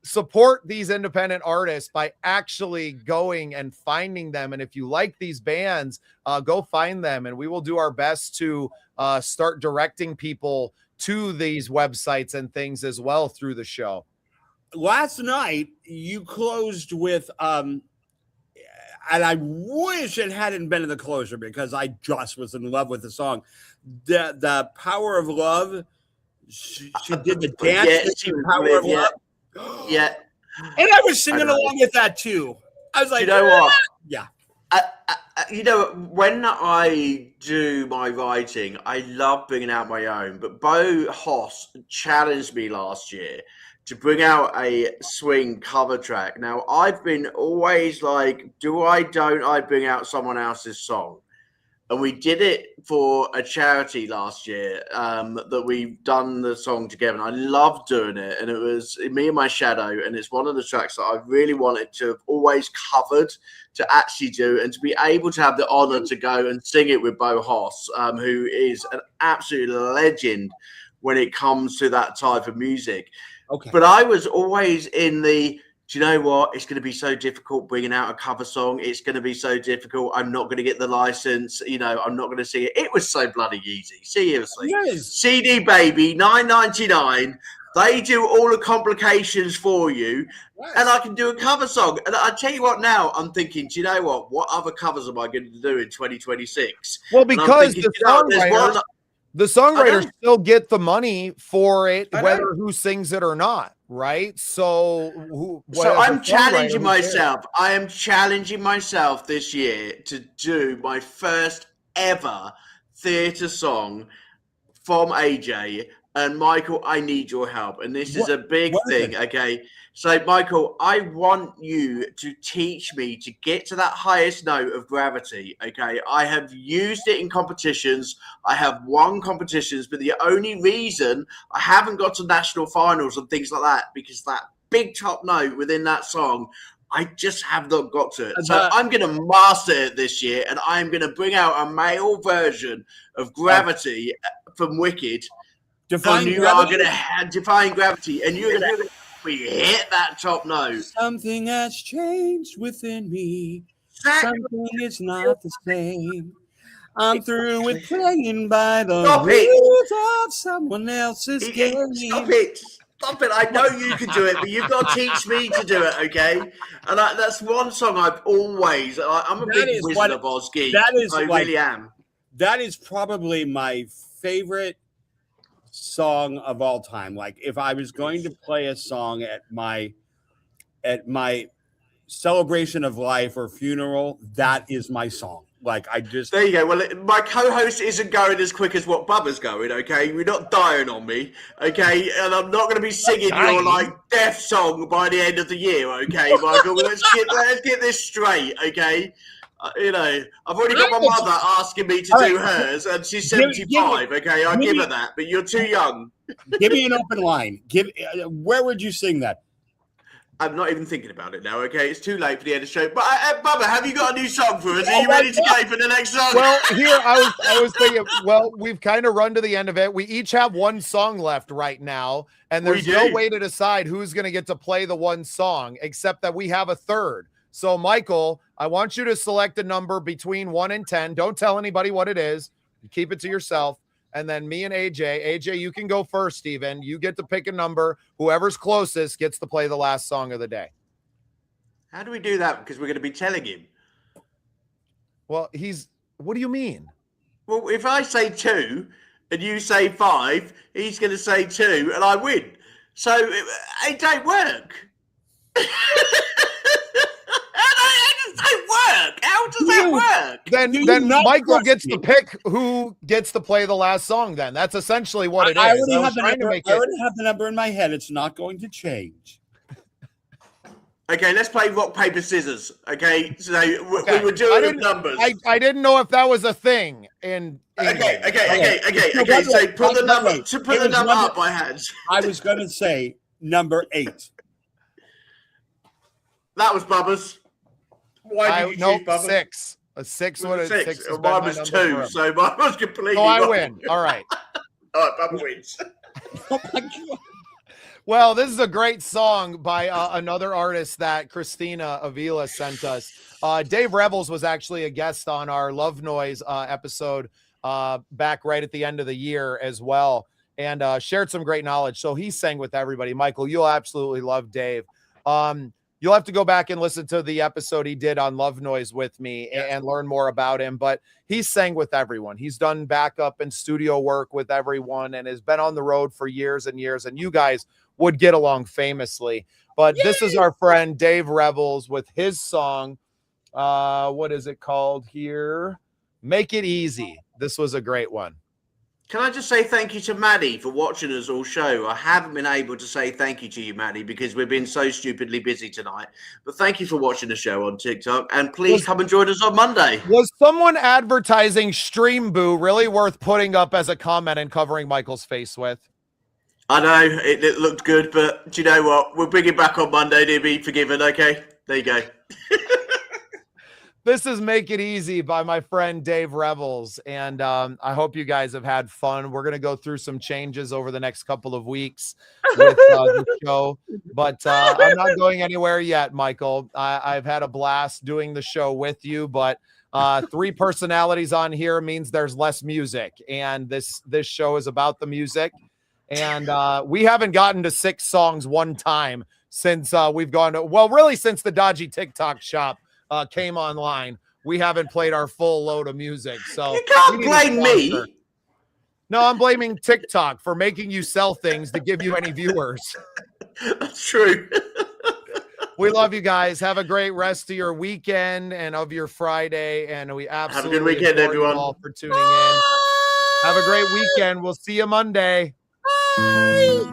[SPEAKER 3] support these independent artists by actually going and finding them. And if you like these bands, go find them, and we will do our best to start directing people to these websites and things as well through the show.
[SPEAKER 5] Last night you closed with and I wish it hadn't been in the closer because I just was in love with the song. The Power of Love. She did the dance. Power of Love.
[SPEAKER 8] Yeah.
[SPEAKER 5] And I was singing along with that too. I was like,
[SPEAKER 8] you know what?
[SPEAKER 5] Yeah.
[SPEAKER 8] You know, when I do my writing, I love bringing out my own. But Bo Hoss challenged me last year to bring out a swing cover track. Now, I've been always like, don't I bring out someone else's song? And we did it for a charity last year that we've done the song together. And I loved doing it. And it was Me and My Shadow. And it's one of the tracks that I really wanted to have always covered to actually do and to be able to have the honor to go and sing it with Bo Hoss, who is an absolute legend when it comes to that type of music.
[SPEAKER 5] Okay.
[SPEAKER 8] But I was always in the, do you know what? It's going to be so difficult bringing out a cover song. It's going to be so difficult. I'm not going to get the license. You know, I'm not going to sing it. It was so bloody easy. Seriously.
[SPEAKER 5] Yes.
[SPEAKER 8] CD Baby, $9.99. They do all the complications for you. Yes. And I can do a cover song. And I tell you what, now I'm thinking, do you know what? What other covers am I going to do in 2026?
[SPEAKER 3] Well, because the songwriters still get the money for it, whether who sings it or not, right? So
[SPEAKER 8] I'm challenging myself. I am challenging myself this year to do my first ever theatre song from AJ. And Michael, I need your help. And this is a big thing, okay? So, Michael, I want you to teach me to get to that highest note of gravity, okay? I have used it in competitions. I have won competitions, but the only reason I haven't got to national finals and things like that, because that big top note within that song, I just have not got to it. So I'm going to master it this year, and I'm going to bring out a male version of Gravity from Wicked.
[SPEAKER 5] Define
[SPEAKER 8] you
[SPEAKER 5] Gravity?
[SPEAKER 8] are going to define Gravity, and you're going to We hit that top note.
[SPEAKER 5] Something has changed within me.
[SPEAKER 8] Exactly.
[SPEAKER 5] Something is not the same. I'm through with playing by the
[SPEAKER 8] Stop
[SPEAKER 5] rules of someone else's game.
[SPEAKER 8] Stop it. Stop it. I know you can do it, but you've got to teach me to do it, okay? And that's one song I've always... I'm a big Wizard of Oz geek. I really am.
[SPEAKER 5] That is probably my favorite song of all time. Like, if I was going to play a song at my celebration of life or funeral, that is my song. Like, there
[SPEAKER 8] you go. Well, my co-host isn't going as quick as what Bubba's going, okay? You're not dying on me, okay? And I'm not going to be singing your, like, death song by the end of the year, okay, Michael? let's get this straight, okay? You know, I've already got my mother asking me to do hers, and she's 75, okay? I'll give her that, but you're too young.
[SPEAKER 5] Give me an open line. Where would you sing that?
[SPEAKER 8] I'm not even thinking about it now, okay? It's too late for the end of the show. But, Bubba, have you got a new song for us? Are you ready to go for the next song?
[SPEAKER 3] Well, here, I was thinking, well, we've kind of run to the end of it. We each have one song left right now, and there's no way to decide who's going to get to play the one song, except that we have a third. So, Michael, I want you to select a number between 1 and 10. Don't tell anybody what it is. Keep it to yourself. And then me and AJ, you can go first, Steven. You get to pick a number. Whoever's closest gets to play the last song of the day.
[SPEAKER 8] How do we do that? Because we're going to be telling him.
[SPEAKER 3] Well, what do you mean?
[SPEAKER 8] Well, if I say 2 and you say 5, he's going to say 2 and I win. So it don't work. How does that work?
[SPEAKER 3] Then Michael gets to pick who gets to play the last song. Then that's essentially what it is.
[SPEAKER 5] I already have the number in my head. It's not going to change.
[SPEAKER 8] Okay, let's play rock paper scissors. Okay, so we were doing numbers.
[SPEAKER 3] I didn't know if that was a thing.
[SPEAKER 8] Okay. So put the number up by hands.
[SPEAKER 5] I was going to say number 8.
[SPEAKER 8] That was Bubba's. Why did you choose Bubba?
[SPEAKER 3] 6. A 6 would have 6.
[SPEAKER 8] Mine was 2, so mine was completely
[SPEAKER 3] I win. All right.
[SPEAKER 8] All right, Bubba wins.
[SPEAKER 5] Oh my God.
[SPEAKER 3] Well, this is a great song by another artist that Christina Avila sent us. Dave Rebels was actually a guest on our Love Noise episode back right at the end of the year as well, and shared some great knowledge. So he sang with everybody. Michael, you'll absolutely love Dave. You'll have to go back and listen to the episode he did on Love Noise with me and learn more about him. But he sang with everyone. He's done backup and studio work with everyone and has been on the road for years and years. And you guys would get along famously. But this is our friend Dave Rebels with his song. What is it called here? Make It Easy. This was a great one.
[SPEAKER 8] Can I just say thank you to Maddie for watching us all show? I haven't been able to say thank you to you, Maddie, because we've been so stupidly busy tonight. But thank you for watching the show on TikTok, and please come and join us on Monday.
[SPEAKER 3] Was someone advertising Stream Boo really worth putting up as a comment and covering Michael's face with?
[SPEAKER 8] I know, it looked good, but do you know what? We'll bring it back on Monday to be forgiven, okay? There you go.
[SPEAKER 3] This is Make It Easy by my friend Dave Rebels, and I hope you guys have had fun. We're going to go through some changes over the next couple of weeks with the show, but I'm not going anywhere yet, Michael. I've had a blast doing the show with you, but 3 personalities on here means there's less music, and this show is about the music, and we haven't gotten to 6 songs one time since we've gone to, well, really since the Dodgy TikTok shop came online. We haven't played our full load of music. So
[SPEAKER 8] you can't blame me.
[SPEAKER 3] No, I'm blaming TikTok for making you sell things to give you any viewers.
[SPEAKER 8] That's true.
[SPEAKER 3] We love you guys. Have a great rest of your weekend and of your Friday. And we absolutely
[SPEAKER 8] have a good weekend, everyone.
[SPEAKER 3] You all for tuning in. Have a great weekend. We'll see you Monday.
[SPEAKER 8] Bye.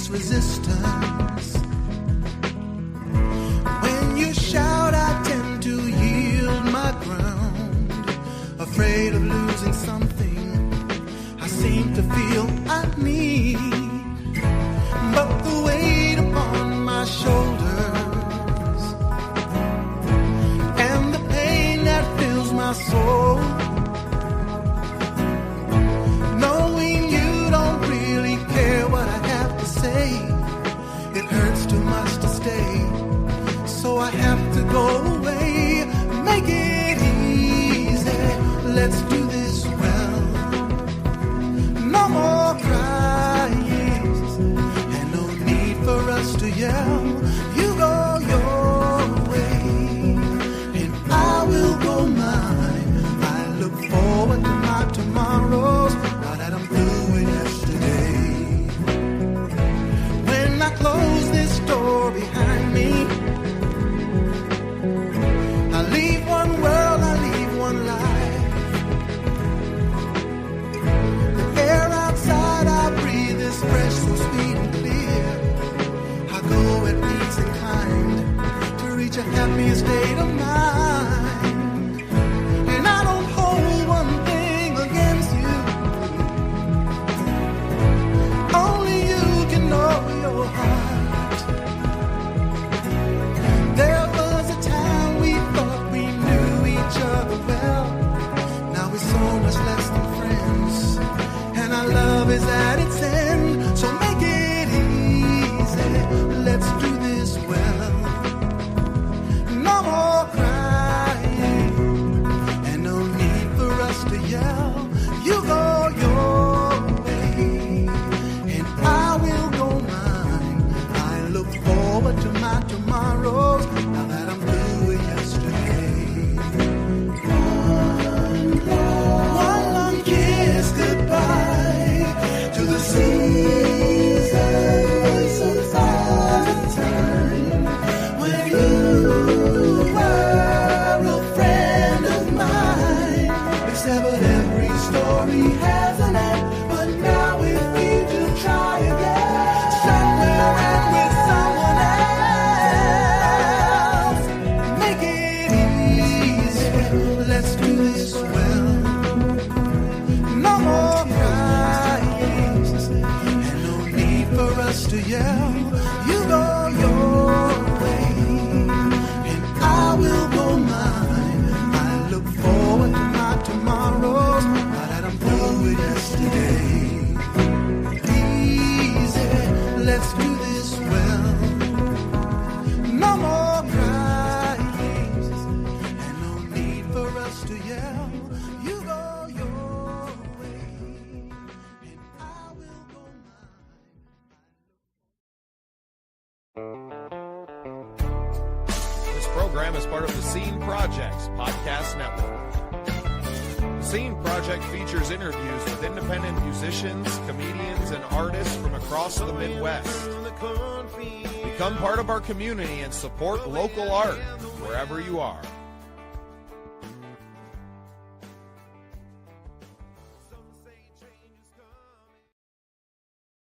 [SPEAKER 2] Resistance. When you shout, I tend to yield my ground. Afraid of losing something, I seem to feel I need, but the weight upon my shoulders and the pain that fills my soul, knowing you don't really care what I have to say, it hurts too much to stay, so I have to go away. Make it easy, let's do this well. No more crying, and no need for us to yell. You go your way, and I will go mine. I look forward to my tomorrows, now that I'm through with yesterday. When I close this door behind me, I leave one world, I leave one life. The air outside I breathe is fresh, so sweet and clear. I go at peace inclined to reach a happier state of mind. And I don't hold one thing against you. Only you can know your heart. There was a time we thought we knew each other well. Now we're so much less than friends, and our love is at its end. So make it easy, let's do this well. No more crying, and no need for us to yell. You go your way, and I will go mine. I look forward to my tomorrows, now that I'm through with yesterday. One long kiss goodbye to the seasons of time, when you were a friend of mine. Except that every story has an end, but now it's free to try again, somewhere and with someone else. Make it easy, let's do this well. No more crying, and no need for us to yell. You go your way, and I will go mine. I look forward to my tomorrows, now that I'm through with yesterday. Easy, let's do this well. No more crying, and no need for us to yell. You go your way, and I will go mine.
[SPEAKER 3] This program is part of the Scene Project's podcast network. The Scene Project features interviews with independent musicians, comedians, and artists from across the Midwest. Become part of our community and support local art wherever you are.